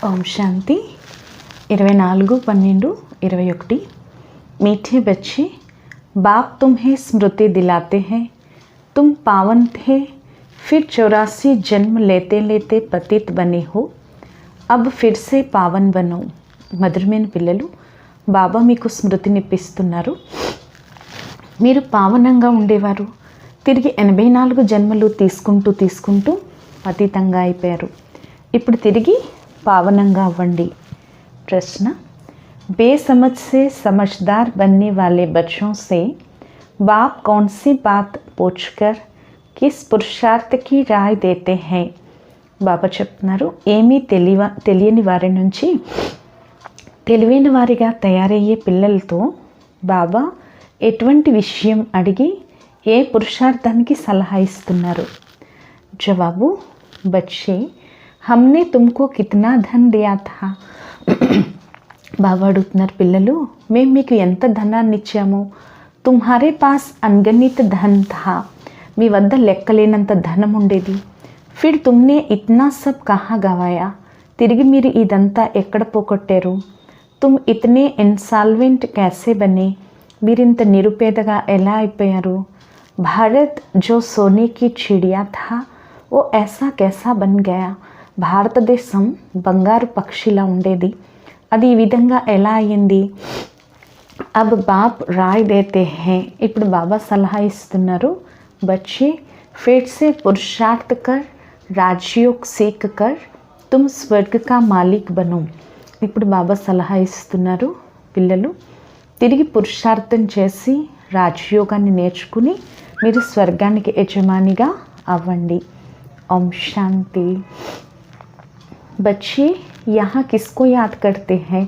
ओम शांति 24/12/21। मीठे बच्चे, बाप तुम्हें स्मृति दिलाते हैं। तुम पावन थे, फिर 84 जन्म लेते लेते पतित बने हो। अब फिर से पावन बनो। మధురమైన పిల్లలు, బాబా మీకు స్మృతినిప్పిస్తున్నారు. మీరు పావనంగా ఉండేవారు. తిరిగి 84 జన్మలు తీసుకుంటూ పతితంగా అయిపోయారు. ఇప్పుడు తిరిగి पावनंगा अव्वंडी। प्रश्न, बेसमझ से समझदार बनने वाले बच्चों से बाप कौन सी बात पूछकर किस पुरुषार्थ की राय देते हैं? बाबा చెప్తున్నారు, ఏమీ తెలియని వారి నుంచి తెలివైన వారిగా తయారయ్యే పిల్లలతో బాబా ఎటువంటి విషయం అడిగి ఏ పురుషార్థానికి సలహా ఇస్తున్నారు? జవాబు, బచ్చే, हमने तुमको कितना धन दिया था? బాబా అడుగుతున్నారు, పిల్లలు, మేము మీకు ఎంత ధనాన్ని ఇచ్చాము? తుమ్హారే పాస్ అన్గణిత ధన్ థా, మీ వద్ద లెక్కలేనంత ధనం ఉండేది. ఫిర్ తుమ్నే ఇత్నా సబ్ కహా గవాయా, తిరిగి మీరు ఇదంతా ఎక్కడ పోగొట్టారు? తుమ్ ఇతనే ఇన్సాల్వెంట్ कैसे బనే, మీరింత నిరుపేదగా ఎలా అయిపోయారు? భారత్ జో సోనే కి చిడియా థా ఓ ऐसा कैसा बन गया, భారతదేశం బంగారు పక్షిలా ఉండేది, అది ఈ విధంగా ఎలా అయ్యింది? అబ్ బాప్ రాయ్ దేతే హే, ఇప్పుడు బాబా సలహా ఇస్తున్నారు, బచ్చే ఫిర్ సే పురుషార్థ్ కర్ రాజయోగ్ సీఖ్ కర్ తుమ్ స్వర్గ్ కా మాలిక్ బనో. ఇప్పుడు బాబా సలహా ఇస్తున్నారు, పిల్లలు, తిరిగి పురుషార్థం చేసి రాజయోగాన్ని నేర్చుకుని మీరు స్వర్గానికి యజమానిగా అవ్వండి. ఓం శాంతి. బచ్చే, యహా కిస్కో యాద్ కర్తే హై?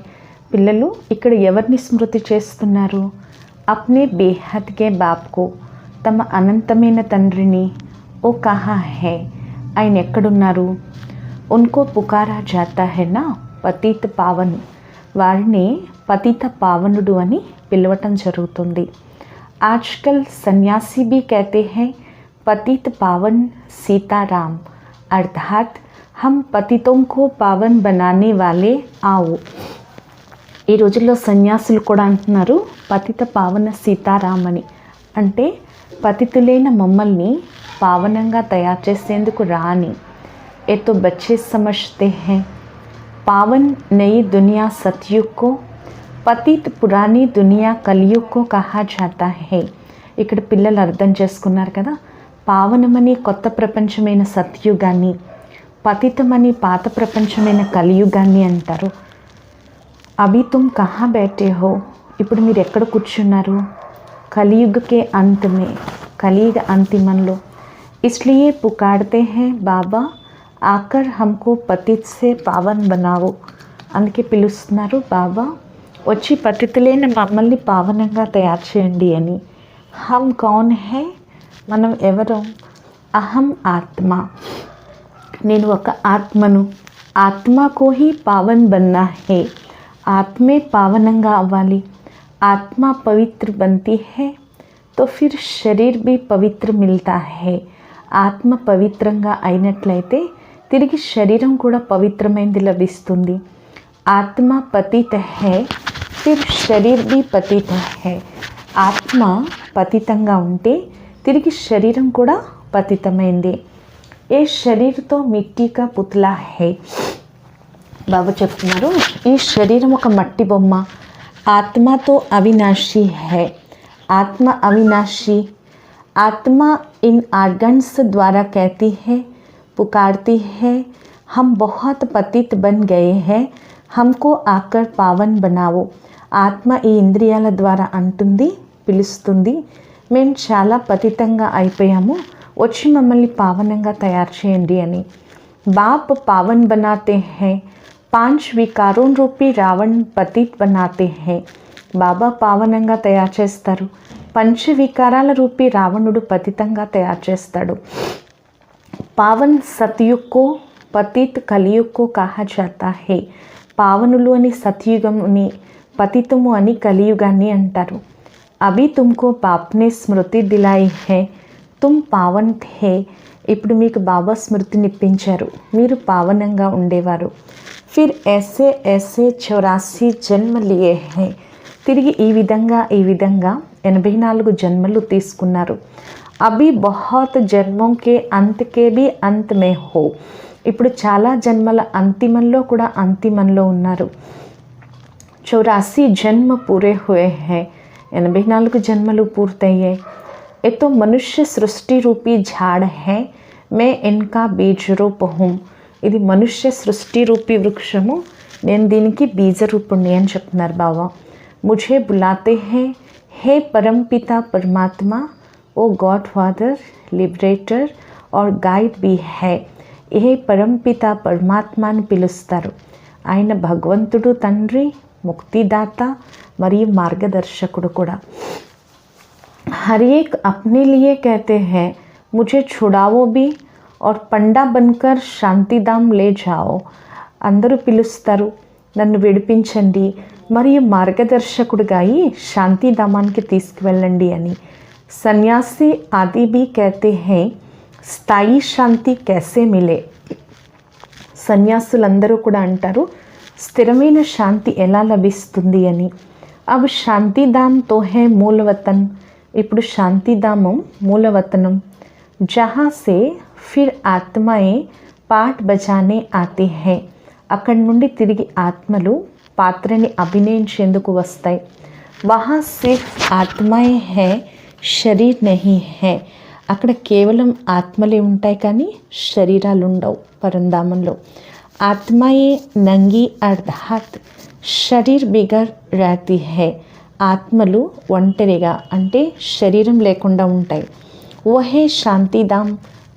పిల్లలు, ఇక్కడ ఎవరిని స్మృతి చేస్తున్నారు? అప్నే బేహద్ కే బాప్కో, తమ అనంతమైన తండ్రిని. ఓ కహా హై, ఆయన ఎక్కడున్నారు? ఉన్కో పుకారా జాతా హై నా పతిత పావన్, వారిని పతిత పావనుడు అని పిలవటం జరుగుతుంది. ఆజ్కల్ సన్యాసి భీ कहते हैं पतित पावन सीताराम, अर्थात हम పతితోं को पावन बनाने वाले आओ. ఈ రోజుల్లో సన్యాసులు కూడా అంటున్నారు పతిత పావన సీతారాం అని. అంటే పతితులైన మమ్మల్ని పావనంగా తయారు చేసేందుకు రాని. ఏ తో బచ్చే సమజ్తే హై, పావన్ నయి దునియా సత్యుగ్ కో, పతిత్ పురానీ దునియా కలియుగ్ కో కహా జాతా హై. ఇక్కడ పిల్లలు అర్థం చేసుకున్నారు కదా, పావనమని కొత్త ప్రపంచమైన సత్యుగాన్ని, పతితమని పాత ప్రపంచమైన కలియుగాన్ని అంటారు. అభి తుమ్ కహా బైఠే హో, ఇప్పుడు మీరు ఎక్కడ కూర్చున్నారు? కలియుగకే అంతమే, కలియుగ అంతిమంలో. ఇస్లియే పుకార్తే హై బాబా ఆకర్ హమ్కో పతిత్ సే పావన్ బనావో, అందుకే పిలుస్తున్నారు, బాబా వచ్చి పతితులైన మమ్మల్ని పావనంగా తయారు చేయండి అని. హమ్ కౌన్ హై, మనం ఎవరు? అహం ఆత్మ, నేను ఒక ఆత్మను. ఆత్మకో హీ పావన్ బన్నా హే, ఆత్మే పావనంగా అవ్వాలి. ఆత్మ పవిత్ర బంతి హై తో ఫిర్ శరీర్ భీ పవిత్ర మిల్తా హై. ఆత్మ పవిత్రంగా అయినట్లయితే తిరిగి శరీరం కూడా పవిత్రమైనది లభిస్తుంది. ఆత్మ పతిత హై ఫిర్ శరీర్ భీ పతిత హై. ఆత్మ పతితంగా ఉంటే తిరిగి శరీరం కూడా పతితమైంది. ఏ శరీర్తో మిట్టిగా పుత్లా హై, బాబా చెప్తున్నారు, ఈ శరీరం ఒక మట్టి బొమ్మ. ఆత్మతో అవినాశి హై, ఆత్మ అవినాశి. ఆత్మ ఇన్ ఆర్గన్స్ ద్వారా कहती है, पुकारती है, हम बहुत पतित बन गए हैं, हमको आकर पावन बनाओ. ఆత్మ ఈ ఇంద్రియాల ద్వారా అంటుంది, పిలుస్తుంది, మేము చాలా పతితంగా అయిపోయాము, వచ్చి మమ్మల్ని పావనంగా తయారు చేయండి అని. బాప్ పావన్ బనాతే హై, 5 వికారోं రూపీ రావణ్ పతిత్ బనాతే హై. బాబా పావనంగా తయారు చేస్తారు, 5 వికారాల రూపీ రావణుడు పతితంగా తయారు చేస్తాడు. పావన్ సత్యుగ్ కో పతిత్ కలియుగ్ కో కహా జాతా హై. పావనులు అని సత్యుగముని, పతితము అని కలియుగాన్ని అంటారు. అభి తుమ్కో బాప్నే స్మృతి దిలాయి హై తుమ్ పావన్ థే, ఇప్పుడు మీకు బాబా స్మృతినిప్పించారు, మీరు పావనంగా ఉండేవారు. फिर ऐसे ऐसे 84 జన్మ लिए हैं. తిరిగి ఈ విధంగా 84 జన్మలు తీసుకున్నారు. అభి బహుత్ జన్మోं के अंत के भी अंत में हो. ఇప్పుడు చాలా జన్మల అంతిమంలో కూడా అంతిమంలో ఉన్నారు. 84 జన్మ పూరే హుए हैं. 84 జన్మలు పూర్తయ్యాయి. ये तो मनुष्य सृष्टि रूपी झाड़ है, मैं इनका बीज रूप हूँ. ఇది మనుష్య సృష్టి రూపీ వృక్షము, నేను దీనికి బీజరూపుణ్ణి అని చెప్తున్నారు బాబా. ముझे बुलाते हैं हे परम पिता परमात्मा, ओ गॉड फादर लिबरेटर और गाइड भी है. ఏ పరంపిత పరమాత్మ అని పిలుస్తారు. ఆయన భగవంతుడు, తండ్రి, ముక్తిదాత మరియు మార్గదర్శకుడు కూడా. हर एक अपने लिए कहते हैं मुझे छुड़ाओ भी और पंडा बनकर శాంతిధాम ले जाओ. అందరూ పిలుస్తారు నన్ను విడిపించండి మరియు మార్గదర్శకుడిగా అయి శాంతిధామానికి తీసుకువెళ్ళండి అని. సన్యాసి ఆది भी कहते हैं స్థాయి శాంతి कैसे मिले. సన్యాసులందరూ కూడా అంటారు స్థిరమైన శాంతి ఎలా లభిస్తుంది అని. అబ్ శాంతిధామ్ తో హే మూలవతన్. ఇప్పుడు శాంతిధామం మూలవతనం. జహా సే ఫిర్ ఆత్మాయే పాట్ బజానే ఆతే హై. అక్కడి నుండి తిరిగి ఆత్మలు పాత్రని అభినయించేందుకు వస్తాయి. వహా సిర్ఫ్ ఆత్మాయే హై, శరీర్ నహీ హై. అక్కడ కేవలం ఆత్మలే ఉంటాయి కానీ శరీరాలు ఉండవు పరంధామంలో. ఆత్మాయే నంగి అర్ధాత్ శరీర్ బిగర్ రాతి హై. ఆత్మలు ఒంటరిగా అంటే శరీరం లేకుండా ఉంటాయి. వహే శాంతిధామ్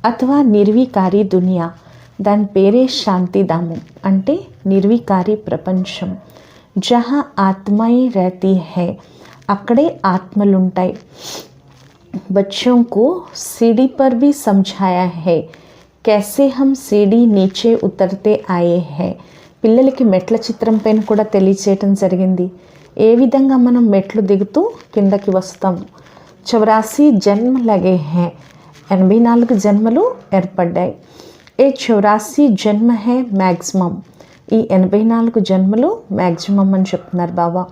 అథవా నిర్వికారి దునియా. దాని పేరే శాంతిధామం అంటే నిర్వికారి ప్రపంచం. జహా ఆత్మాయే రహతీ హై. అక్కడే ఆత్మలుంటాయి. बच्चों को सीढ़ी पर भी समझाया है कैसे हम सीढ़ी नीचे उतरते आए हैं. పిల్లలకి మెట్ల చిత్రం పైన కూడా తెలియచేయటం జరిగింది. ఏ విధంగా మనం మెట్లు దిగుతూ కిందకి వస్తాము. 84 జన్మ లగే హై. 84 జన్మలు ఏర్పడ్డాయి. ఏ 84 జన్మ హై మ్యాక్సిమం. ఈ 84 జన్మలు మ్యాక్సిమం అని చెప్తున్నారు బాబా.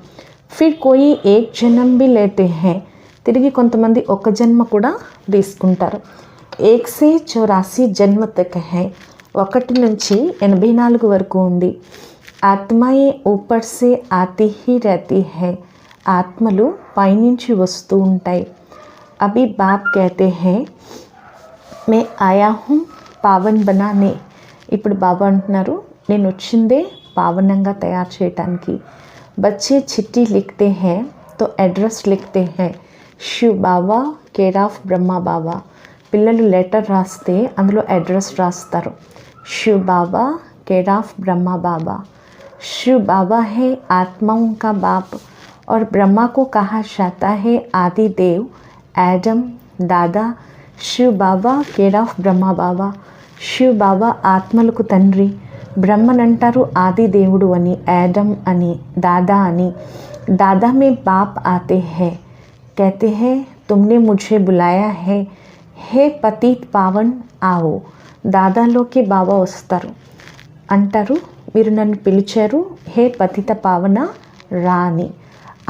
ఫిర్ కోయి ఏక్ జన్మ भी लेते हैं. తిరిగి కొంతమంది ఒక జన్మ కూడా తీసుకుంటారు. 1 से 84 జన్మ తక్ హై. 1 నుంచి 84 వరకు ఉంది. ఆత్మాయే ఊపర్ సే ఆతి హీ రహతీ హై. ఆత్మలు పైనుంచి వస్తూ ఉంటాయి. అభి బాప్ कहते हैं मैं आया हूँ పావన్ బనానే. ఇప్పుడు బాబా అంటున్నారు నేను వచ్చిందే పావనంగా తయారు చేయటానికి. బచ్చే చిట్టి లిఖతే हैं तो एड्रेस लिखते हैं శివ్ బాబా కేర్ ఆఫ్ బ్రహ్మ బాబా. పిల్లలు లెటర్ రాస్తే అందులో అడ్రస్ రాస్తారు. శివ్ బాబా కేర్ ఆఫ్ బ్రహ్మ బాబా. शिव बाबा है आत्माओं का बाप और ब्रह्मा को कहा जाता है आदि देव, एडम, दादा. शिव बाबा केयर ऑफ ब्रह्मा बाबा. शिव बाबा ఆత్మలకు తండ్రి, బ్రహ్మనంటారు ఆది దేవుడు అని, యాడమ్ అని, దాదా అని. दादा में बाप आते हैं, कहते हैं तुमने मुझे बुलाया है, हे पतित पावन आओ. దాదాలోకి బాబా వస్తారు, అంటారు మీరు నన్ను పిలిచారు, హే పతిత పావన రా అని.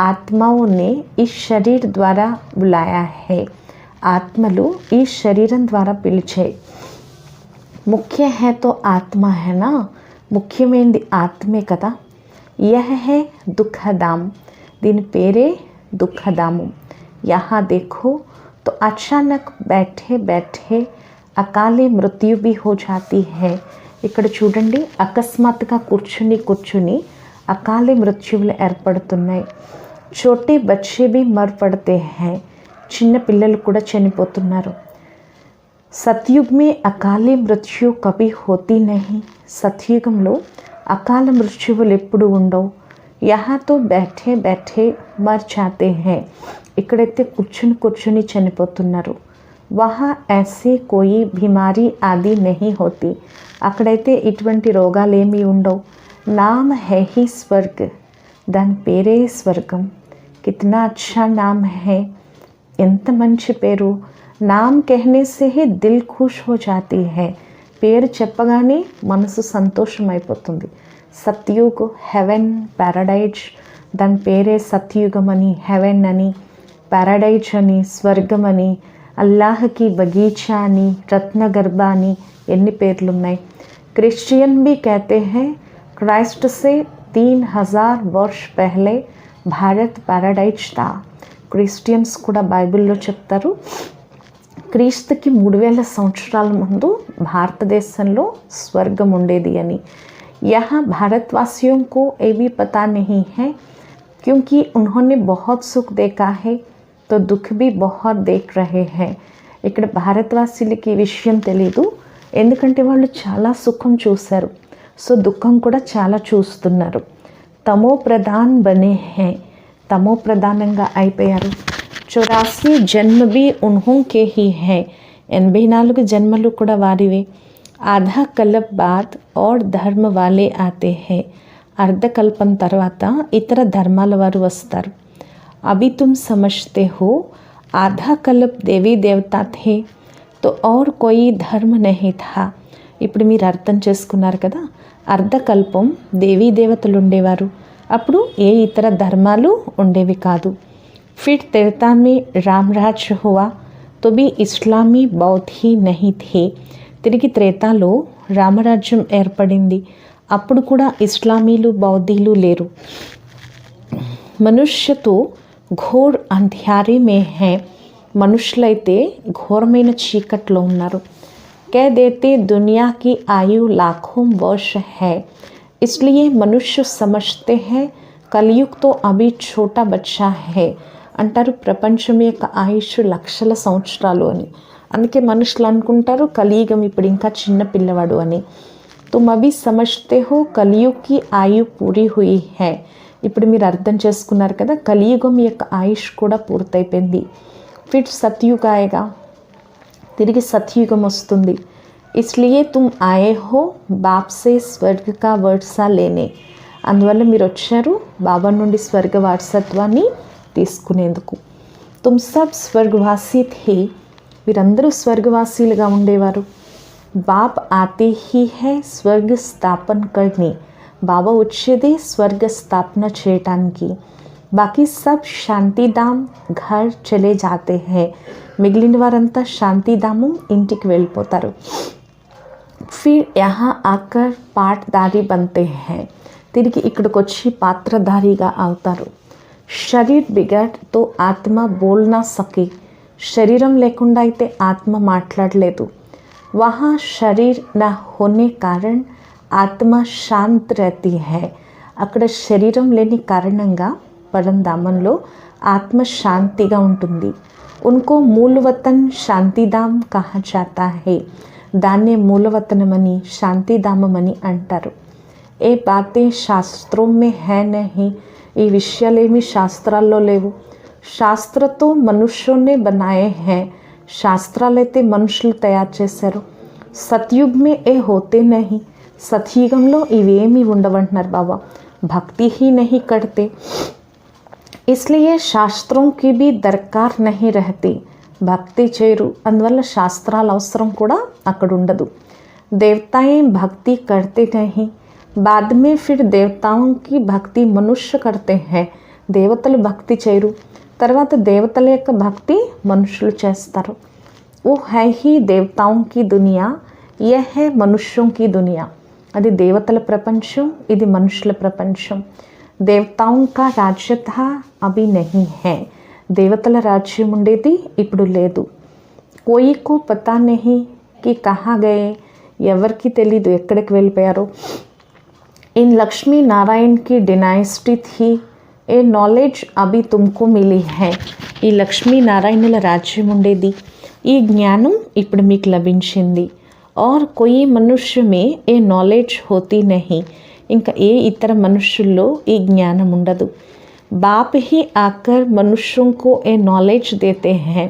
ఆత్మాओं ने इस शरीर द्वारा बुलाया है. ఆత్మలు ఈ శరీరం ద్వారా పిలిచాయి. ముఖ్య హై తో ఆత్మ హైనా, ముఖ్యమైనది ఆత్మే కదా. యహ హై దుఃఖధామ్. దీని పేరే దుఃఖధామం. యహా देखो तो अचानक बैठे बैठे అకాలే మృత్యు भी हो जाती है. ఇక్కడ చూడండి అకస్మాత్తుగా కూర్చుని అకాలే మృత్యువులు ఏర్పడుతున్నాయి. छोटे बच्चे भी मर पड़ते हैं. చిన్న పిల్లలు కూడా చనిపోతున్నారు. సత్యుగ్ మే అకాలే మృత్యు కభీ హోతీ నహీ. సత్యుగంలో అకాల మృత్యువులు ఎప్పుడు ఉండవు. యహాతో బైఠే బైఠే మర్ జాతే హై. ఇక్కడైతే కూర్చుని చనిపోతున్నారు. వహా ఐసే కోయి బీమారీ ఆది నహీ హోతీ. అక్కడైతే ఇటువంటి రోగాలు ఏమీ ఉండవు. నామ్ హై హీ స్వర్గ్. దాని పేరే స్వర్గం. కితనా అచ్చా నామ్ హై. ఎంత మంచి పేరు. నామ్ कहने से ही दिल खुश हो जाती है. పేరు చెప్పగానే మనసు సంతోషం అయిపోతుంది, సత్యుగ్ హెవెన్ ప్యారడైజ్, దాని పేరే సత్యుగం అని, హెవెన్ అని, ప్యారడైజ్ అని, స్వర్గం అని, అల్లాహకి బగీచా అని, రత్నగర్భ అని ఎన్ని పేర్లు ఉన్నాయి. క్రిస్టియన్ भी कहते हैं क्राइस्ट से 3000 वर्ष पहले భారత్ ప్యారడైజ్ తా. క్రిస్టియన్స్ కూడా బైబిల్లో చెప్తారు క్రీస్తుకి 3000 సంవత్సరాల ముందు భారతదేశంలో స్వర్గం ఉండేది అని. यहाँ भारतवासियों को ये भी पता नहीं है क्योंकि उन्होंने बहुत सुख देखा है तो दुख भी बहुत देख रहे हैं. ఇక్కడ భారతవాసీలకి ఈ విషయం తెలీదు, ఎందుకంటే వాళ్ళు చాలా సుఖం చూశారు, సో దుఃఖం కూడా చాలా చూస్తున్నారు. తమో ప్రధాన్ బనే హే, తమో ప్రధానంగా అయిపోయారు. 84 జన్మ भी उन्हों के ही है, 84 జన్మలు కూడా వారివే. ఆధా కల్ప్ బాద్ और ధర్మ వాలే ఆతే హే, అర్ధకల్పం తర్వాత ఇతర ధర్మాల వారు వస్తారు. అభి తుమ్ సమజ్తే హో ఆధా కల్ప్ దేవీ దేవతా థే తో और कोई धर्म नहीं था. ఇప్పుడు మీరు అర్థం చేసుకున్నారు కదా, అర్ధకల్పం దేవీ దేవతలు ఉండేవారు, అప్పుడు ఏ ఇతర ధర్మాలు ఉండేవి కాదు. फिर त्रेता में రామరాజ్య हुआ तो भी ఇస్లామీ బౌద్ధ ही नहीं थे. తిరిగి త్రేతాలో రామరాజ్యం ఏర్పడింది, అప్పుడు కూడా ఇస్లామీలు బౌద్ధీలు లేరు. మనుష్యతో ఘోర్ అంధ్యారే మే హే, మనుషులైతే ఘోరమైన చీకట్లో ఉన్నారు. कह देते दुनिया की आयु लाखों वर्ष है, इसलिए मनुष्य समझते हैं कलयुग तो अभी छोटा बच्चा है. అంటారు ప్రపంచం యొక్క ఆయుష్ లక్షల సంవత్సరాలు అని, అందుకే మనుషులు అనుకుంటారు కలియుగం ఇప్పుడు ఇంకా చిన్న పిల్లవాడు అని. తుమ్ అభి సమజ్తే హో కలియుగ్ కి ఆయు పూరి హుయి హై. ఇప్పుడు మీరు అర్థం చేసుకున్నారు కదా, కలియుగం యొక్క ఆయుష్ కూడా పూర్తయిపోయింది. ఫిర్ సత్యుగ్ ఆయేగా, తిరిగి సత్యుగం వస్తుంది. ఇస్లియే తుమ్ ఆయే హో బాప్ సే స్వర్గ కా వారసా లేనే, అందువల్ల మీరు వచ్చారు బాబా నుండి స్వర్గ వారసత్వాన్ని తీసుకునేందుకు. తుమ్ సబ్ స్వర్గవాసీ థే, వీరందరూ స్వర్గవాసీలుగా ఉండేవారు. బాప్ ఆతే హీ హై స్వర్గ స్థాపన కర్నే, బాబా వచ్చేదే స్వర్గ స్థాపన చేయటానికి. బాకీ సబ్ శాంతిధామ్ ఘర్ చలే జాతే హై, మిగిలిన వారంతా శాంతిధామం ఇంటికి వెళ్ళిపోతారు. ఫిర్ యహా ఆకర్ పాట్దారీ బంతే హై, తిరిగి ఇక్కడికి వచ్చి పాత్రధారిగా అవుతారు. శరీర్ బిగడ్ తో ఆత్మ బోల్ నా సకే, శరీరం లేకుండా అయితే ఆత్మ మాట్లాడలేదు. వహా శరీర్ నా హోనే కారణ్ ఆత్మ శాంత్ రహతీ హై, అక్కడ శరీరం లేని కారణంగా పరంధామంలో ఆత్మ శాంతిగా ఉంటుంది. ఉన్కో మూలవతన్ శాంతిధామ్ కహా జాతా హై, దాన్నే మూలవతనమని శాంతిధామమని అంటారు. ఏ బాతే శాస్త్రం మే హై నహీ, ఈ విషయాలేమి శాస్త్రాల్లో లేవు. శాస్త్రతో మనుష్యునే బనాయే హై, శాస్త్రాలైతే మనుషులు తయారు చేశారు. సత్యుగ్ మే ఏ హోతే నహీ, సత్యుగంలో ఇవేమీ ఉండవంటున్నారు బాబా. భక్తి హీ నహీ కర్తే, ఇస్లియే శాస్త్రం కి భీ దర్కార్ నహీ రహతీ, భక్తి చేయరు, అందువల్ల శాస్త్రాల అవసరం కూడా అక్కడ ఉండదు. దేవతాయే భక్తి కర్తే నహీ, बाद में फिर देवताओं की భక్తి మనుష్య కర్తే హై, దేవతలు భక్తి చేయరు, తర్వాత దేవతల యొక్క భక్తి మనుషులు చేస్తారు. ఓ హై హీ దేవతాओं की दुनिया, यह है मनुष्यों की दुनिया. అది దేవతల ప్రపంచం, ఇది మనుషుల ప్రపంచం. దేవతాओं का राज्य था अभी नहीं है, దేవతల రాజ్యం ఉండేది ఇప్పుడు లేదు. कोई को पता नहीं कि कहाँ गए, ఎవరికి తెలీదు ఎక్కడికి వెళ్ళిపోయారో. इन लक्ष्मी नारायण की डिनाइस्टी थी, ए नॉलेज अभी तुमको मिली है. ఈ లక్ష్మీ నారాయణుల రాజ్యం ఉండేది, ఈ జ్ఞానం ఇప్పుడు మీకు లభించింది. और कोई मनुष्य में ఏ నాలెడ్జ్ होती नहीं, ఇంకా ఏ ఇతర మనుష్యుల్లో ఈ జ్ఞానం ఉండదు. बाप ही आकर मनुष्यों को ए नॉलेज देते हैं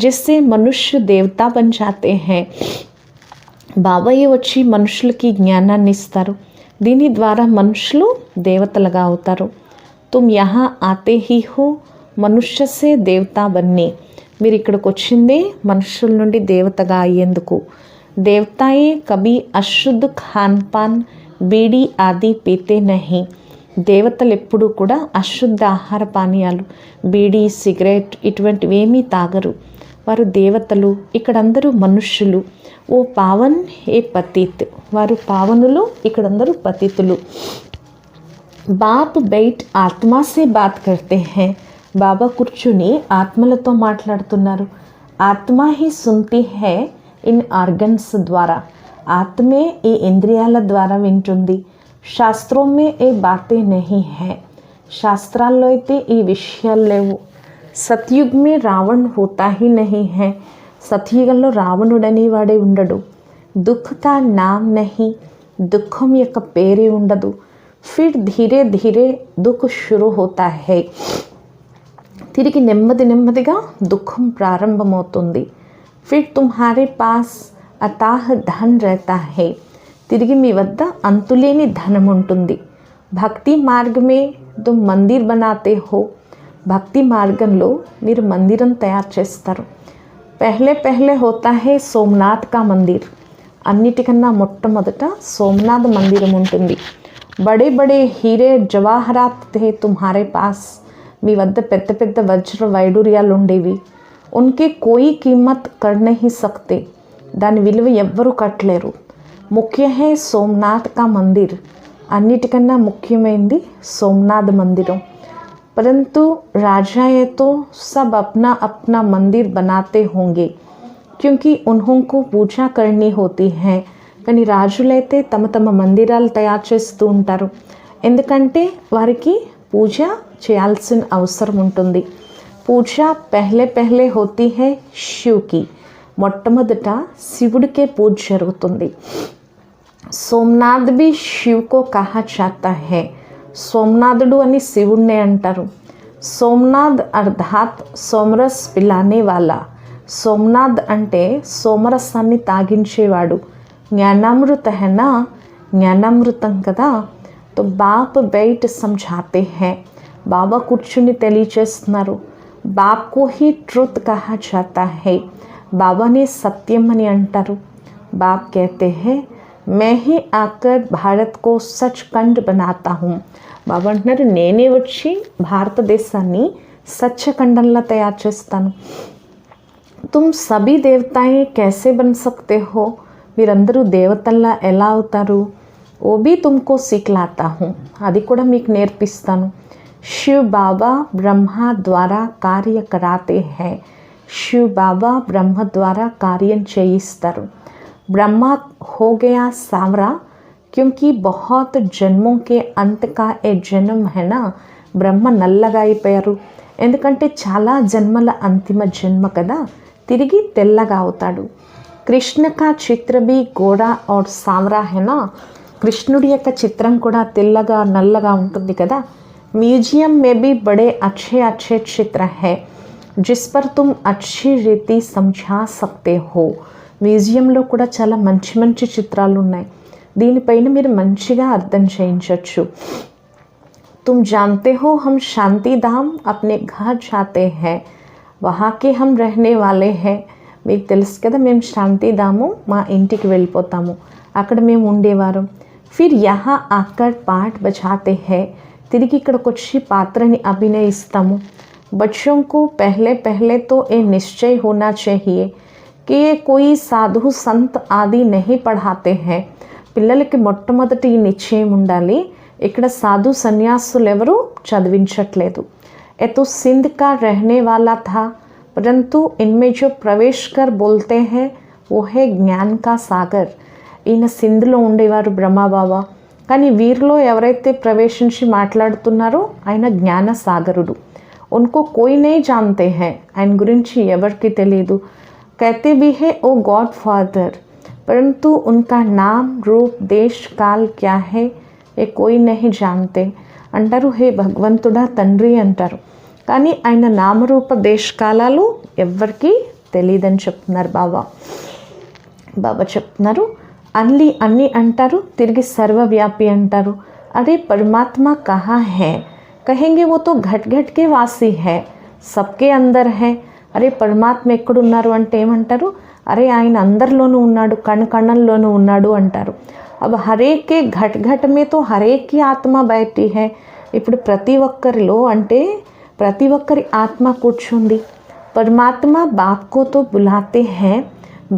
जिससे मनुष्य देवता बन जाते हैं. బాబాయే వచ్చి మనుషులకి జ్ఞానాన్ని ఇస్తారు, దీని ద్వారా మనుషులు దేవతలుగా అవుతారు. తుమ్ యహా ఆతే హీ హో మనుష్య సే దేవతా బన్నే, మీరు ఇక్కడికి వచ్చిందే మనుషుల నుండి దేవతగా అయ్యేందుకు. దేవతాయే కభీ అశుద్ధ ఖాన్ పాన్ బీడీ ఆది పీతే నహీ. దేవతలు ఎప్పుడూ కూడా అశుద్ధ ఆహార పానీయాలు, బీడీ, సిగరెట్ ఇటువంటివి ఏమీ తాగరు. వారు దేవతలు, ఇక్కడందరూ మనుష్యులు. ఓ పావన్ ఏ పతీత్, వారు పావనులు, ఇక్కడందరూ పతితులు. బాప్ బైట్ ఆత్మాసే బాత్ కర్తే హై. బాబా కూర్చుని ఆత్మలతో మాట్లాడుతున్నారు. ఆత్మ హీ సున్తి హై ఇన్ ఆర్గన్స్ ద్వారా. ఆత్మే ఈ ఇంద్రియాల ద్వారా వింటుంది. శాస్త్రం మే ఏ బాతే నహీ హై. శాస్త్రాల్లో అయితే ఈ విషయాలు లేవు. సత్యుగ్ మే రావణ్ హోతా హీ నహీ హై. సత్యుగంలో రావణుడని వాడే ఉండడు. దుఃఖ్ కా నామ్ నహీ, దుఃఖం యొక్క పేరే ఉండదు. ఫిర్ ధీరే ధీరే దుఃఖ్ షురూ హోతా హై. తిరిగి నెమ్మది నెమ్మదిగా దుఃఖం ప్రారంభమవుతుంది. Phir తుమ్హారే pass అతాహ్ Dhan Rahata high. తిరిగి మీ వద్ద అంతులేని ధనం ఉంటుంది. భక్తి మార్గమే తుమ్ మందిర్ బనాతే హో. భక్తి మార్గంలో మీరు మందిరం తయారు చేస్తారు. పెహ్లే పెహ్లే హోతా హై సోమనాథ్ కా మందిర్. అన్నిటికన్నా మొట్టమొదట సోమనాథ్ మందిరం ఉంటుంది. బడే బడే హీరే జవాహరాత్ తే తుమ్హారే పాస్. మీ వద్ద పెద్ద పెద్ద వజ్ర వైడూర్యాలు ఉండేవి. ఉన్కే కోయి కీమత్ కర్ నహీ సక్తే. దాని విలువ ఎవ్వరూ కట్టలేరు. ముఖ్య హై సోమనాథ్ కా మందిర్. అన్నిటికన్నా ముఖ్యమైనది సోమనాథ్ మందిరం. परंतु राजाएं तो सब अपना अपना मंदिर बनाते होंगे क्योंकि उन्होंने पूजा करनी होती है. కానీ రాజులైతే తమ తమ మందిరాలు తయారు చేస్తూ ఉంటారు. ఎందుకంటే వారికి పూజ చేయాల్సిన అవసరం ఉంటుంది. పూజ పెహ్లే పెహ్లే హోతీ హై శివ్కి. మొట్టమొదట శివుడికే పూజ జరుగుతుంది. సోమనాథ్ भी शिव को कहा जाता है. సోమనాథుడు అని శివుణ్ణే అంటారు. సోమనాథ్ అర్థాత్ సోమరస్ పిలానే వాళ్ళ. సోమనాథ్ అంటే సోమరసాన్ని తాగించేవాడు. జ్ఞానామృత హెనా, జ్ఞానామృతం కదా. తో బాప్ బైట్ సమझाते हैं. బాబా కూర్చుని తెలియచేస్తున్నారు. బాప్ కో హీ ట్రూత్ కహా జాతా హై. బాబానే సత్యం అని అంటారు. బాప్ कहते हैं मैं ही आकर भारत को सचखंड बनाता हूँ. బాబా అంటున్నారు నేనే వచ్చి భారతదేశాన్ని సచ్చఖండంలా తయారు చేస్తాను. తుమ్ సభీ దేవతాయే कैसे बन सकते हो. మీరందరూ దేవతల్లా ఎలా అవుతారు. ఓ भी तुमको सिखलाता हूँ. అది కూడా మీకు నేర్పిస్తాను. शिव बाबा ब्रह्मा द्वारा कार्य कराते हैं. शिव बाबा ब्रह्మ ద్వారా కార్యం చేయిస్తారు. ब्रह्मा हो गया सांवरा क्योंकि बहुत जन्मों के अंत का ए जन्म है ना. బ్రహ్మ నల్లగా అయిపోయారు ఎందుకంటే చాలా జన్మల అంతిమ జన్మ కదా. తిరిగి తెల్లగా అవుతాడు. కృష్ణ కా చిత్ర भी గోడా और सांवरा है ना. కృష్ణుడి యొక్క చిత్రం కూడా తెల్లగా నల్లగా ఉంటుంది కదా. म्यूजियम में भी बड़े अच्छे अच्छे चित्र है जिस पर तुम अच्छी रीति समझा सकते हो. మ్యూజియంలో కూడా చాలా మంచి మంచి చిత్రాలు ఉన్నాయి. దీనిపైన మీరు మంచిగా అర్థం చేయించవచ్చు. तुम जानते हो हम शांति धाम अपने घर जाते हैं. वहाँ के हम रहने वाले हैं. మీకు తెలుసు కదా మేము శాంతిధాము మా ఇంటికి వెళ్ళిపోతాము. అక్కడ మేము ఉండేవారం. फिर यहाँ आकर पाठ बजाते हैं. తిరిగి ఇక్కడికి వచ్చి పాత్రని అభినయిస్తాము. बच्चों को पहले पहले तो ये निश्चय होना चाहिए कि ये कोई साधु संत आदि नहीं पढ़ाते हैं. పిల్లలకి మొట్టమొదటి ఈ నిశ్చయం ఉండాలి. ఇక్కడ సాధు సన్యాసులు ఎవరు చదివించట్లేదు. ये तो सिंध का रहने वाला था परंतु इनमें जो प्रवेश कर बोलते हैं वो है ज्ञान का सागर. ఈయన సింధ్లో ఉండేవారు బ్రహ్మబాబా. కానీ వీరిలో ఎవరైతే ప్రవేశించి మాట్లాడుతున్నారో ఆయన జ్ఞాన సాగరుడు. उनको कोई नहीं जानते हैं. ఆయన గురించి ఎవరికి తెలియదు. कहते भी है ओ गॉड फादर परंतु उनका नाम रूप देश काल क्या है ये कोई नहीं जानते. అంటారు హే భగవంతుడా తండ్రి అంటారు. కానీ ఆయన నామరూప దేశకాలాలు ఎవ్వరికీ తెలియదని చెప్తున్నారు బాబా. బాబా చెప్తున్నారు అన్ని అన్ని అంటారు తిరిగి సర్వవ్యాపి అంటారు. అరే పరమాత్మ కహా హై कहेंगे वो तो घट घट के वासी है सबके अंदर है. అరే పరమాత్మ ఎక్కడున్నారు అంటే ఏమంటారు. అరే ఆయన అందరిలోనూ ఉన్నాడు కణ కణంలోనూ ఉన్నాడు అంటారు. अब हर एक के घट घट में तो हर एक की आत्मा बैठी है. ఇప్పుడు ప్రతి ఒక్కరిలో అంటే ప్రతి ఒక్కరి ఆత్మ కూర్చుంది. परमात्मा बाप को तो बुलाते हैं,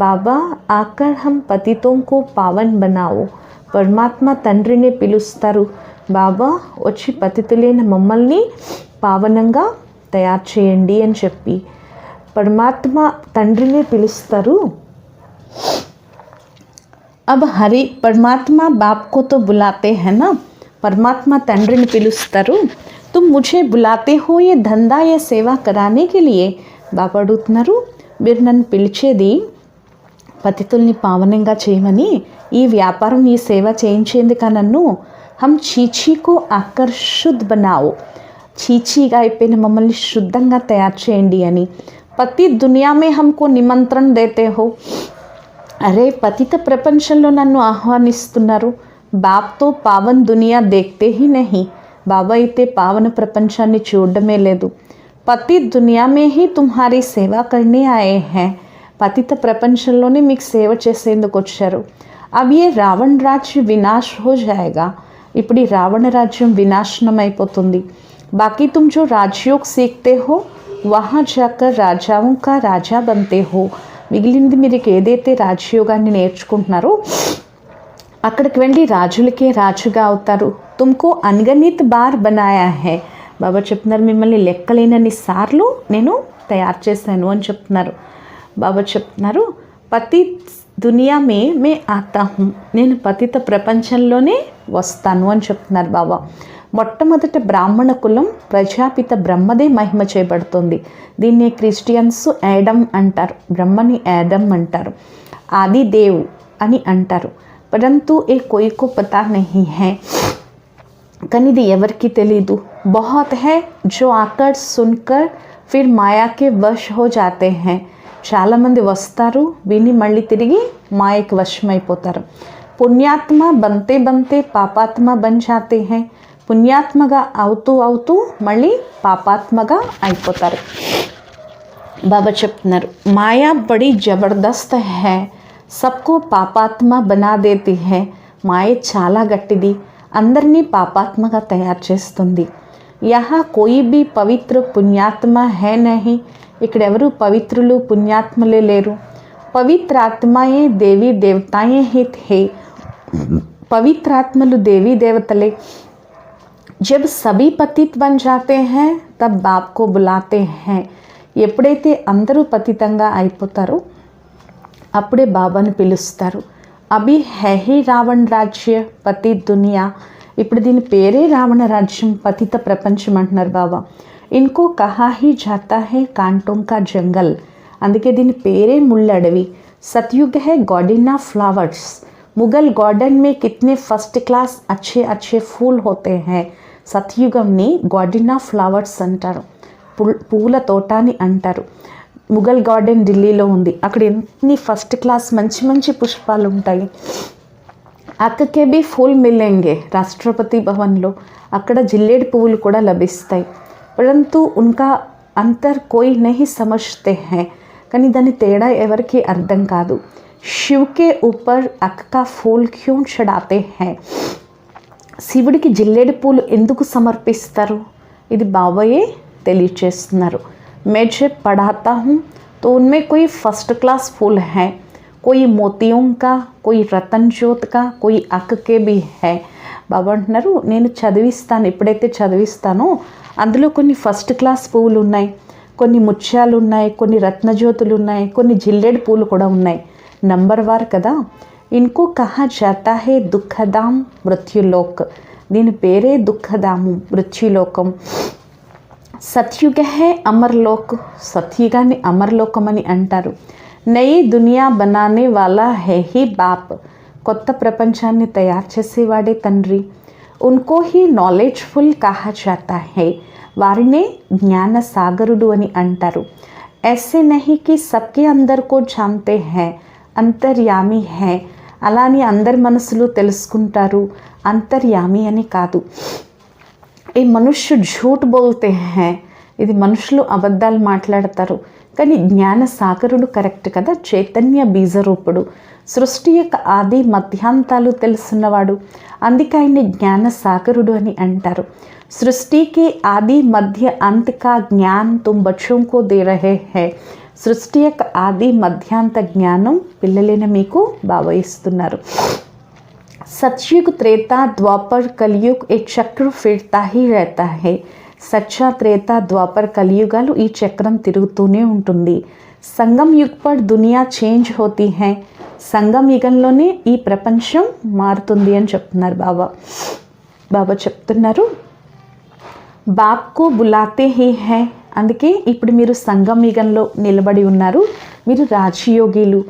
बाबा आकर हम पतितों को पावन बनाओ. परमात्मा తండ్రిని పిలుస్తారు, బాబా వచ్చి పతితులైన మమ్మల్ని పావనంగా తయారు చేయండి అని చెప్పి. పరమాత్మ తండ్రిని పిలుస్తారు. अब हरि परमात्मा बाप को तो बुलाते हैं ना, परमात्मा తండ్రిని పిలుస్తారు. तुम मुझे बुलाते हो ये धंधा ये सेवा कराने के लिए. బాబా అడుగుతున్నారు, మీరు నన్ను పిలిచేది పతితుల్ని పావనంగా చేయమని, ఈ వ్యాపారం ఈ సేవ చేయించేందుక నన్ను. हम చీచీ को आकर शुद्ध बनाओ, చీచీగా అయిపోయిన మమ్మల్ని శుద్ధంగా తయారు చేయండి అని. పతి దునియా మే హమ్కో నిమంత్రణ దేతే హో. అరే పతిత ప్రపంచంలో నన్ను ఆహ్వానిస్తున్నారు. బాప్తో పావన్ దునియా దేఖతే హీ నహీ. బాబా అయితే పావన ప్రపంచాన్ని చూడడమే లేదు. పతి దునియా మే హీ తుమ్హారీ సేవా కర్నే ఆయే హై. పతిత ప్రపంచంలోనే మీకు సేవ చేసేందుకు వచ్చారు. అబ్ ఏ రావణ రాజ్య వినాశ్ హో జాయేగా. ఇప్పుడు ఈ రావణ రాజ్యం వినాశనం అయిపోతుంది. బాకీ తుమ్ జో రాజయోగ్ సీఖతే హో వహా జాకర్ రాజాओं का రాజా बनते हो. మిగిలింది మీరు ఏదైతే రాజయోగాన్ని నేర్చుకుంటున్నారో అక్కడికి వెళ్ళి రాజులకే రాజుగా అవుతారు. తుమ్కో అన్గనిత్ బార్ బనాయా హై. బాబా చెప్తున్నారు, మిమ్మల్ని లెక్కలేనన్ని సార్లు నేను తయారు చేశాను అని చెప్తున్నారు. బాబా చెప్తున్నారు, పతి దునియా మే ఆతా హూ. నేను పతిత ప్రపంచంలోనే వస్తాను అని చెప్తున్నారు బాబా. మొట్టమొదట బ్రాహ్మణ కులం ప్రజాపిత బ్రహ్మదే మహిమ చేయబడుతుంది. దీన్ని క్రిస్టియన్స్ యాడమ్ అంటారు, బ్రహ్మని యాడమ్ అంటారు, ఆది దేవ్ అని అంటారు. పరంతు ఏ కోయికో పతా నహీ హై. కానీ ఇది ఎవరికి తెలీదు. बहुत है जो आकर सुनकर फिर माया के वश हो जाते हैं. చాలామంది వస్తారు, విని మళ్ళీ తిరిగి మాయకి వశమైపోతారు. పుణ్యాత్మ బంతే బంతే పాపాత్మ బన్ జాతే హై. పుణ్యాత్మగా అవుతూ అవుతూ మళ్ళీ పాపాత్మగా అయిపోతారు. బాబా చెప్తున్నారు, మాయా బడి జబర్దస్త్ హై, సబ్కో పాపాత్మ బనా దేతి హై. మాయ చాలా గట్టిది, అందరినీ పాపాత్మగా తయారు చేస్తుంది. యహా కోయి బి పవిత్ర పుణ్యాత్మ హై నహీ. ఇక్కడ ఎవరు పవిత్రులు పుణ్యాత్మలే లేరు. పవిత్ర ఆత్మాయే దేవీ దేవతాయే హి థే. పవిత్రాత్మలు దేవీ దేవతలే. जब सभी पतित बन जाते हैं तब बाप को बुलाते हैं. ఎప్పుడైతే అందరూ పతితంగా అయిపోతారో అప్పుడే బాబాను పిలుస్తారు. అభి హై హీ రావణ రాజ్య పతి దునియా. ఇప్పుడు దీని పేరే రావణ రాజ్యం, పతిత ప్రపంచం అంటున్నారు బాబా. ఇన్కో కహా హీ జాతా హై కాంటోం కా జంగల్. అందుకే దీని పేరే ముళ్ళడవి. సత్యుగ హై garden of flowers. Mughal garden మే కితనే ఫస్ట్ క్లాస్ అచ్చే అచ్చే ఫూల్ హోతే హై. సత్యుగంని గార్డెన్ ఆఫ్ ఫ్లవర్స్ అంటారు, పూల తోట అని అంటారు. ముగల్ గార్డెన్ ఢిల్లీలో ఉంది. అక్కడ ఎన్ని ఫస్ట్ క్లాస్ మంచి మంచి పుష్పాలు ఉంటాయి. అక్కకే బి ఫూల్ మిలేంగే. రాష్ట్రపతి భవన్లో అక్కడ జిల్లేడు పువ్వులు కూడా లభిస్తాయి. పరంతు ఉన్కా అంతర్ కోయి నహీ సమజ్తే హై. కానీ దాని తేడా ఎవరికి అర్థం కాదు. శివ్కే ఊపర్ అక్క ఫూల్ క్యూ చడాతే హై. శివుడికి జిల్లేడు పూలు ఎందుకు సమర్పిస్తారు, ఇది బాబాయే తెలియచేస్తున్నారు. मैं जब पढ़ाता हूँ तो उनमें कोई फर्स्ट क्लास फूल है, कोई मोतियों का, कोई रतन ज्योत का, कोई अक के भी है. బాబా అంటున్నారు, నేను చదివిస్తాను, ఎప్పుడైతే చదివిస్తానో అందులో కొన్ని ఫస్ట్ క్లాస్ పువ్వులు ఉన్నాయి, కొన్ని ముత్యాలు ఉన్నాయి, కొన్ని రత్నజ్యోతులు ఉన్నాయి, కొన్ని జిల్లేడు పూలు కూడా ఉన్నాయి. నంబర్ వార్ కదా. ఇన్కో కహా జాతా హే దుఃఖధామ్ మృత్యులోక్. దీని పేరే దుఃఖధాము, మృత్యులోకం. సత్యుగ హే అమర్లోక్. సత్యుగాన్ని అమర్లోకం అని అంటారు. నయి దునియా బనానే వాలా హే హీ బాప్. కొత్త ప్రపంచాన్ని తయారు చేసేవాడే తండ్రి. ఉన్కో హీ నాలెడ్జ్ఫుల్ కహా జాతా హే. వారినే జ్ఞాన సాగరుడు అని అంటారు. ऐसे नहीं कि सबके अंदर को जानते हैं, అంతర్యామి హై. అలా అని అందరి మనసులు తెలుసుకుంటారు, అంతర్యామి అని కాదు. ఈ మనుష్య ఝూట్ బోల్తే హై. ఇది మనుషులు అబద్ధాలు మాట్లాడతారు. కానీ జ్ఞాన సాగరుడు కరెక్ట్ కదా, చైతన్య బీజరూపుడు, సృష్టి యొక్క ఆది మధ్యాంతాలు తెలుసున్నవాడు. అందుకే ఆయన్ని జ్ఞాన సాగరుడు అని అంటారు. సృష్టికి ఆది మధ్య అంत का ज्ञान तुम बच्चों को दे रहे हैं. సృష్టి యొక్క ఆది మధ్యాంత జ్ఞానం పిల్లలైన మీకు బాబా ఇస్తున్నారు. सतयुग त्रेता द्वापर कलयुग एक चक्र फिरता ही रहता है. సత్య త్రేత ద్వాపర్ కలియుగాలు ఈ చక్రం తిరుగుతూనే ఉంటుంది. సంగం యుగ్ పర్ దునియా చేంజ్ హోతీ హై. సంగం యుగంలోనే ఈ ప్రపంచం మారుతుంది అని చెప్తున్నారు బాబా. బాబా చెప్తున్నారు బాప్కు బులాతే హీ హై. అందుకే ఇప్పుడు మీరు సంగం యుగంలో నిలబడి ఉన్నారు, మీరు రాజయోగిలు.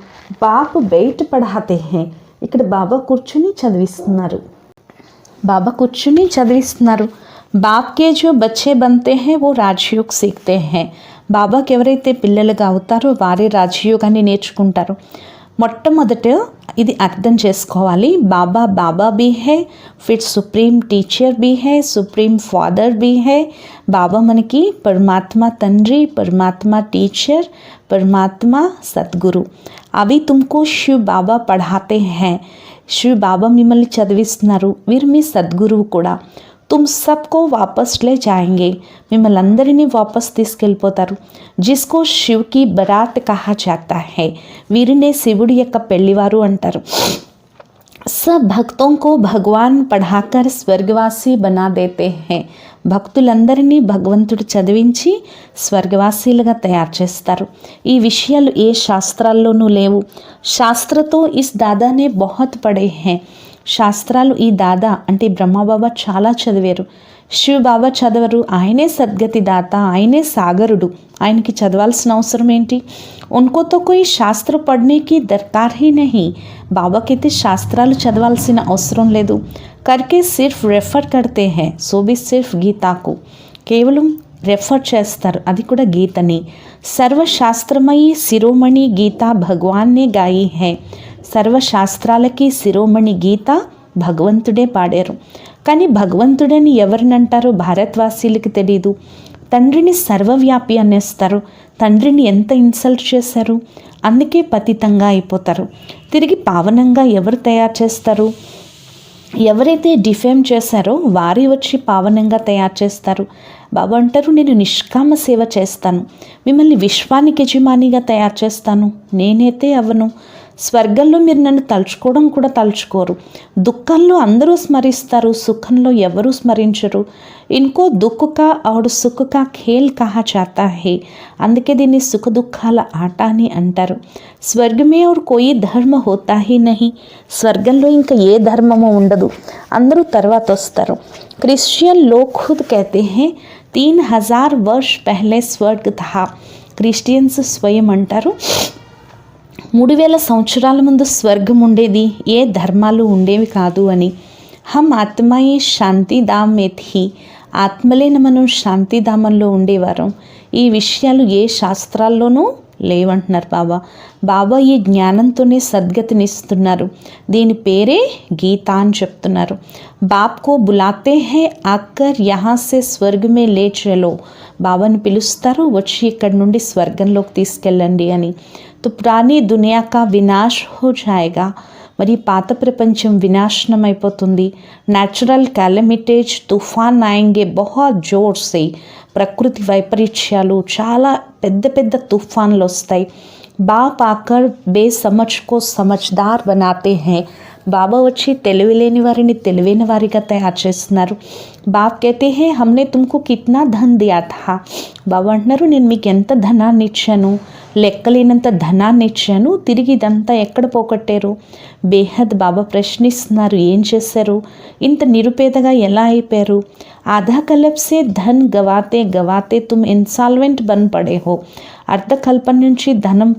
బాప్ బయట పడాతే హై. ఇక్కడ బాబా కూర్చుని చదివిస్తున్నారు. బాబా కూర్చుని చదివిస్తున్నారు. బాప్కే జో బచ్చే బంతే హై వో రాజయోగ్ సీఖతే హై. బాబాకి ఎవరైతే పిల్లలుగా అవుతారో వారే రాజయోగాన్ని నేర్చుకుంటారు. మొట్టమొదట ఇది అర్థం చేసుకోవాలి. బాబా బాబా బీ హై, ఫిర్ సుప్రీం టీచర్ బీ హై, సుప్రీం ఫాదర్ బీ హై. బాబా మనకి పరమాత్మ తండ్రి, పరమాత్మ టీచర్, పరమాత్మ సద్గురు. అవి తుమ్కో శివ్ బాబా పఢాతే హై. శివ్ బాబా మిమ్మల్ని చదివిస్తున్నారు, వీరు మీ సద్గురువు కూడా. तुम सबको वापस ले जाएंगे. మిమ్మల్ని అందరినీ వాపస్ తీసుకెళ్ళిపోతారు. జిస్కో శివ్ కి బరాత్ కహా జాతా హై. వీరినే శివుడి యొక్క పెళ్లివారు అంటారు. सब भक्तों को भगवान पढ़ाकर स्वर्गवासी बना देते हैं. భక్తులందరినీ భగవంతుడు చదివించి స్వర్గవాసీలుగా తయారు చేస్తారు. ఈ విషయాలు ఏ శాస్త్రాల్లోనూ లేవు. శాస్త్రతో ఇస్ దాదానే బహుత్ పడే హై. శాస్త్రాలు ఈ దాదా అంటే బ్రహ్మబాబా చాలా చదివారు. శివ బాబా చదవరు. ఆయనే సద్గతి దాత, ఆయనే సాగరుడు. ఆయనకి చదవాల్సిన అవసరం ఏంటి? ఉన్కో తో కోయి శాస్త్ర పढ़नेకి దర్కార్ హీ నహీ. బాబాకైతే శాస్త్రాలు చదవాల్సిన అవసరం లేదు. కర్కే సిర్ఫ్ రెఫర్ కర్తే హై, సో బి సిర్ఫ్ గీతాకు. కేవలం రెఫర్ చేస్తారు, అది కూడా గీతని. సర్వశాస్త్రమయి శిరోమణి గీత భగవాన్నే గాయి హై. సర్వశాస్త్రాలకి శిరోమణి గీత భగవంతుడే పాడారు. కానీ భగవంతుడని ఎవరినంటారో భారతవాసీలకి తెలీదు. తండ్రిని సర్వవ్యాపి అనేస్తారు. తండ్రిని ఎంత ఇన్సల్ట్ చేశారు, అందుకే పతితంగా అయిపోతారు. తిరిగి పావనంగా ఎవరు తయారు చేస్తారు? ఎవరైతే డిఫేమ్ చేశారో వారి వచ్చి పావనంగా తయారు చేస్తారు. బాబా అంటారు నేను నిష్కామ సేవ చేస్తాను, మిమ్మల్ని విశ్వానికి యజమానిగా తయారు చేస్తాను. నేనైతే అవ్వను. స్వర్గంలో మీరు నన్ను తలుచుకోవడం కూడా తలుచుకోరు. దుఃఖంలో అందరూ స్మరిస్తారు, సుఖంలో ఎవరూ స్మరించరు. ఇన్కో దుఃఖ కా ఔర్ సుఖ కా ఖేల్ కహా జాతా హై. అందుకే దీన్ని సుఖ దుఃఖాల ఆట అని అంటారు. స్వర్గమే ఔర్ కోయి ధర్మ హోతా హీ నహీ. స్వర్గంలో ఇంకా ఏ ధర్మము ఉండదు, అందరూ తర్వాత వస్తారు. క్రిస్టియన్ లోగ్ ఖుద్ कहते हैं 3000 वर्ष पहले स्वर्ग था. క్రిస్టియన్స్ స్వయం అంటారు 3000 సంవత్సరాల ముందు స్వర్గం ఉండేది, ఏ ధర్మాలు ఉండేవి కాదు అని. హమ్ ఆత్మాయే శాంతిధామ్ మే థీ. ఆత్మలేన మనం శాంతిధామంలో ఉండేవారం. ఈ విషయాలు ఏ శాస్త్రాల్లోనూ లేవంటున్నారు బాబా. బాబా ఈ జ్ఞానంతోనే సద్గతినిస్తున్నారు. దీని పేరే గీత అని చెప్తున్నారు. బాప్కో బులాతే హై ఆకర్ యహా సే స్వర్గ మే లే చలో. బాబాని పిలుస్తారు, వచ్చి ఇక్కడి నుండి స్వర్గంలోకి తీసుకెళ్ళండి అని. तो पुरानी दुनिया का विनाश हो जाएगा. మరి పాత ప్రపంచం వినాశనం అయిపోతుంది. న్యాచురల్ క్యాలమిటీస్ తుఫాన్ ఆయంగే బహుత్ జోర్ సే. ప్రకృతి వైపరీత్యాలు, చాలా పెద్ద పెద్ద తుఫాన్లు వస్తాయి. బాప్ ఆకర్ బేసమజ్ కో సమజ్దార్ బనాతే హై. బాబా వచ్చి తెలివిలేని వారిని తెలివైన వారిగా తయారు చేస్తున్నారు. బాప్ कहते हैं हमने तुमको कितना धन दिया था. బాబా అంటున్నారు నేను మీకు ఎంత ధనాన్ని ఇచ్చాను, లెక్కలేనంత ధనాన్ని ఇచ్చాను, తిరిగి ఇదంతా ఎక్కడ పోగొట్టారు? బేహద్ బాబా ప్రశ్నిస్తున్నారు, ఏం చేశారు? ఇంత నిరుపేదగా ఎలా అయిపోయారు? ఆధా కల్ప్ సే ధన్ గవాతే గవాతే తుమ్ ఇన్సాల్వెంట్ బన్ పడే హో. అర్ధకల్పం నుంచి ధనం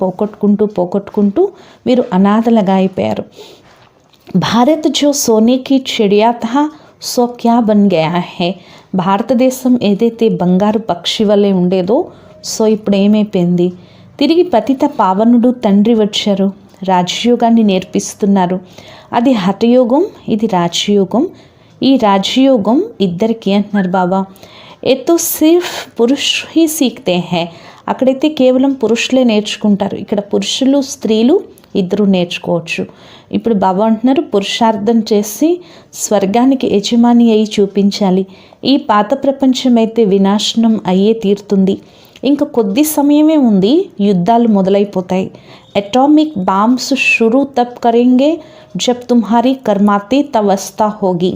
పోగొట్టుకుంటూ మీరు అనాథలుగా అయిపోయారు. భారత్ జో సోనేకి చిడియా థా సో క్యా బన్ గయా హై. భారతదేశం ఏదైతే బంగారు పక్షి వలె ఉండేదో సో ఇప్పుడు ఏమైపోయింది? తిరిగి పతిత పావనుడు తండ్రి వచ్చారు, రాజయోగాన్ని నేర్పిస్తున్నారు. అది హఠయోగం, ఇది రాజయోగం. ఈ రాజయోగం ఇద్దరికి అంటున్నారు బాబా. ఏ తో సిర్ఫ్ పురుష్ హీ సీఖతే హై. అక్కడైతే కేవలం పురుషులే నేర్చుకుంటారు, ఇక్కడ పురుషులు స్త్రీలు ఇద్దరు నేర్చుకోవచ్చు. ఇప్పుడు బాబా అంటున్నారు పురుషార్థం చేసి స్వర్గానికి యజమాని అయి చూపించాలి. ఈ పాత ప్రపంచం అయితే వినాశనం అయ్యే తీరుతుంది. ఇంకా కొద్ది సమయమే ఉంది, యుద్ధాలు మొదలైపోతాయి. అటామిక్ బాంబ్స్ షురూ తబ్ కరేంగే జబ్ తుమ్హారీ కర్మాతీత్ అవస్థ హోగి.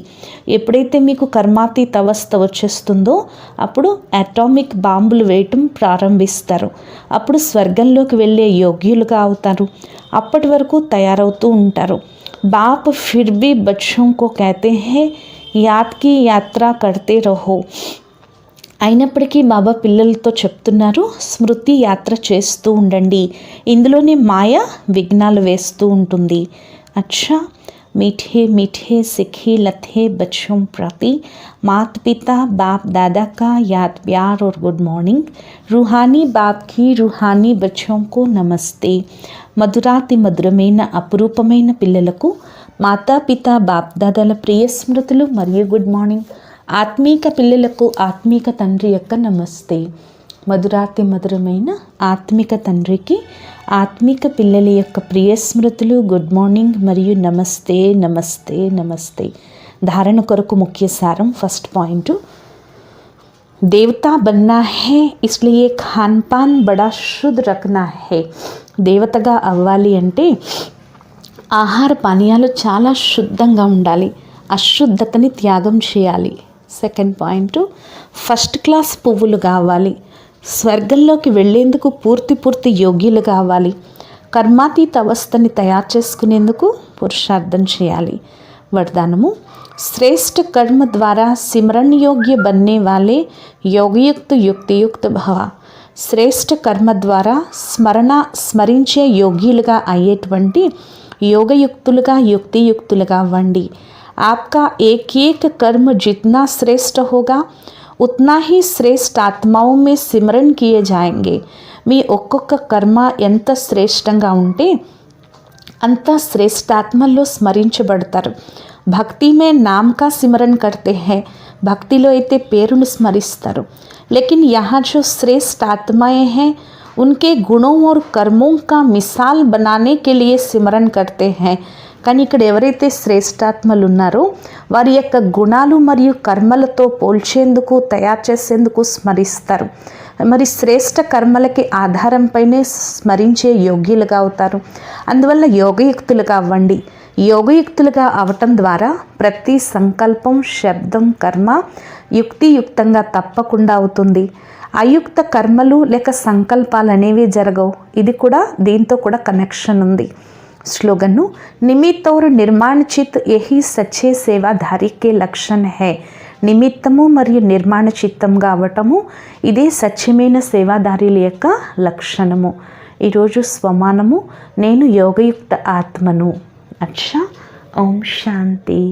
ఎప్పుడైతే మీకు కర్మాతీత్ అవస్థ వచ్చేస్తుందో అప్పుడు అటామిక్ బాంబులు వేయటం ప్రారంభిస్తారు. అప్పుడు స్వర్గంలోకి వెళ్ళే యోగ్యులుగా అవుతారు. అప్పటి వరకు తయారవుతూ ఉంటారు. బాప్ ఫిర్ భీ బచ్చోं को कहते हैं याद की यात्रा करते रहो. అయినప్పటికీ బాబా పిల్లలతో చెప్తున్నారు స్మృతి యాత్ర చేస్తూ ఉండండి. ఇందులోనే మాయ విఘ్నాలు వేస్తూ ఉంటుంది. अच्छा मीठे मीठे सिखे लथे बच्चों प्रति माता पिता बाप दादा का याद प्यार और गुड मॉर्निंग. रूहानी बाप की रूहानी बच्चों को नमस्ते. మధురాతి మధురమైన అపురూపమైన పిల్లలకు మాతాపిత బాప్దాదాల ప్రియ స్మృతులు మరియు గుడ్ మార్నింగ్. ఆత్మీక పిల్లలకు ఆత్మీక తండ్రి యొక్క నమస్తే. మధురాతి మధురమైన ఆత్మిక తండ్రికి ఆత్మిక పిల్లల యొక్క ప్రియ స్మృతులు, గుడ్ మార్నింగ్ మరియు నమస్తే నమస్తే నమస్తే. ధారణ కొరకు ముఖ్య సారం. ఫస్ట్ పాయింట్, దేవతా బన్నా హే ఇస్లియే ఖాన్ పాన్ బడా శుద్ధ రఖనా హే. దేవతగా అవ్వాలి అంటే ఆహార పానీయాలు చాలా శుద్ధంగా ఉండాలి, అశుద్ధతని త్యాగం చేయాలి. సెకండ్ పాయింట్, ఫస్ట్ క్లాస్ పువ్వులు కావాలి, స్వర్గంలోకి వెళ్ళేందుకు పూర్తి యోగ్యులు కావాలి, కర్మాతీత అవస్థని తయారు చేసుకునేందుకు పురుషార్థం చేయాలి. వరదానము, శ్రేష్ఠ కర్మ ద్వారా సిమరన్ యోగ్య బన్నే వాలే యోగయుక్త యుక్తియుక్త భవ. శ్రేష్ఠ కర్మ ద్వారా స్మరించే యోగ్యులుగా అయ్యేటువంటి యోగయుక్తులుగా యుక్తియుక్తులుగా అవ్వండి. आपका एक एक कर्म जितना श्रेष्ठ होगा उतना ही श्रेष्ठ आत्माओं में सिमरन किए जाएंगे. మీ ఒక్కొక్క కర్మ ఎంత శ్రేష్టంగా ఉంటే అంత శ్రేష్టాత్మల్లో స్మరించబడతారు. భక్తి మే నామ్ కా సిమరన్ కర్తే హై, భక్తిలో అయితే పేరును స్మరిస్తారు. लेकिन यहाँ जो श्रेष्ठ आत्माएं हैं उनके गुणों और कर्मों का मिसाल बनाने के लिए सिमरन करते हैं. కానీ ఇక్కడ ఎవరైతే శ్రేష్టాత్మలు ఉన్నారో వారి యొక్క గుణాలు మరియు కర్మలతో పోల్చేందుకు తయారు చేసేందుకు స్మరిస్తారు. మరి శ్రేష్ఠ కర్మలకి ఆధారంపైనే స్మరించే యోగ్యులుగా అవుతారు. అందువల్ల యోగయుక్తులుగా అవ్వండి. యోగయుక్తులుగా అవటం ద్వారా ప్రతి సంకల్పం, శబ్దం, కర్మ యుక్తియుక్తంగా తప్పకుండా అవుతుంది. అయుక్త కర్మలు లేక సంకల్పాలు అనేవి జరగవు. ఇది కూడా దీంతో కూడా కనెక్షన్ ఉంది. स्लोगन, निमित्त और निर्माण चित्त यही सच्चे सेवाधारी के लक्षण है. నిమిత్తము మరియు నిర్మాణ చిత్తంగా అవ్వటము ఇదే సత్యమైన సేవాదారుల యొక్క లక్షణము. ఈరోజు స్వమానము, నేను యోగయుక్త ఆత్మను. అచ్చా, ఓం శాంతి.